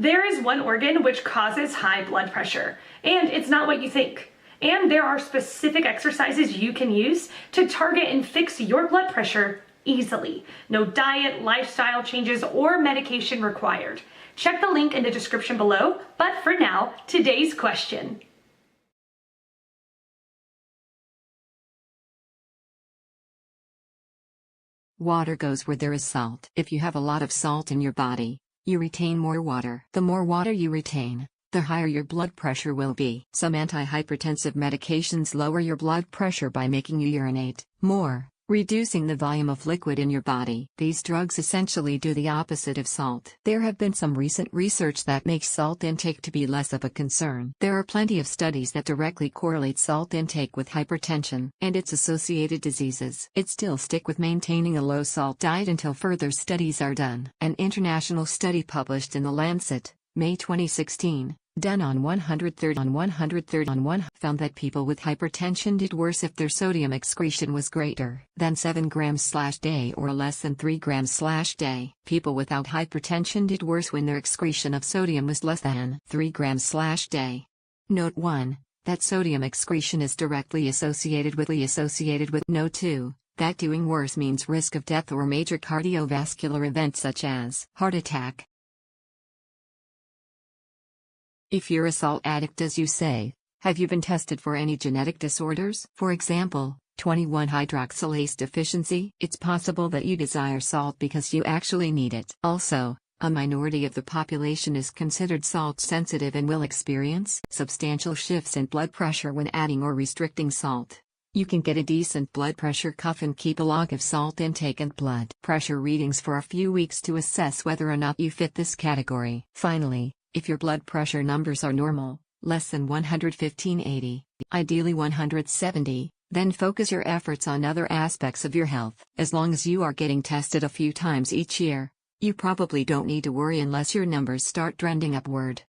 There is one organ which causes high blood pressure, and it's not what you think. And there are specific exercises you can use to target and fix your blood pressure easily. No diet, lifestyle changes, or medication required. Check the link in the description below, but for now, today's question. Water goes where there is salt. If you have a lot of salt in your body, you retain more water. The more water you retain, the higher your blood pressure will be. Some antihypertensive medications lower your blood pressure by making you urinate more, reducing the volume of liquid in your body. These drugs essentially do the opposite of salt. There have been some recent research that makes salt intake to be less of a concern. There are plenty of studies that directly correlate salt intake with hypertension and its associated diseases. It still stick with maintaining a low salt diet until further studies are done. An international study published in the Lancet, May 2016, done on 130 found that people with hypertension did worse if their sodium excretion was greater than 7 grams/day or less than 3 grams/day. People without hypertension did worse when their excretion of sodium was less than 3 grams/day. Note 1, that sodium excretion is directly associated with Note 2, that doing worse means risk of death or major cardiovascular events such as heart attack. If you're a salt addict as you say, have you been tested for any genetic disorders? For example, 21-hydroxylase deficiency? It's possible that you desire salt because you actually need it. Also, a minority of the population is considered salt sensitive and will experience substantial shifts in blood pressure when adding or restricting salt. You can get a decent blood pressure cuff and keep a log of salt intake and blood pressure readings for a few weeks to assess whether or not you fit this category. Finally, if your blood pressure numbers are normal, less than 115/80, ideally 170, then focus your efforts on other aspects of your health. As long as you are getting tested a few times each year, you probably don't need to worry unless your numbers start trending upward.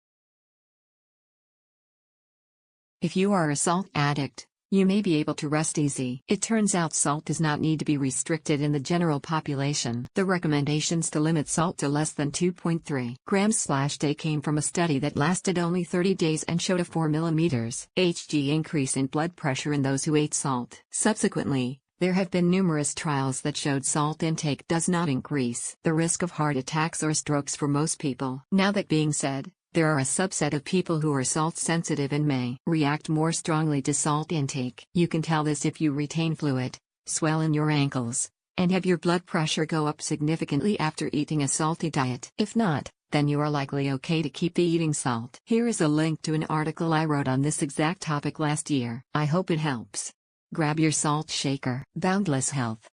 If you are a salt addict, you may be able to rest easy. It turns out salt does not need to be restricted in the general population. The recommendations to limit salt to less than 2.3 grams/day came from a study that lasted only 30 days and showed a 4 mmHg increase in blood pressure in those who ate salt. Subsequently, there have been numerous trials that showed salt intake does not increase the risk of heart attacks or strokes for most people. Now that being said, there are a subset of people who are salt sensitive and may react more strongly to salt intake. You can tell this if you retain fluid, swell in your ankles, and have your blood pressure go up significantly after eating a salty diet. If not, then you are likely okay to keep eating salt. Here is a link to an article I wrote on this exact topic last year. I hope it helps. Grab your salt shaker. Boundless Health.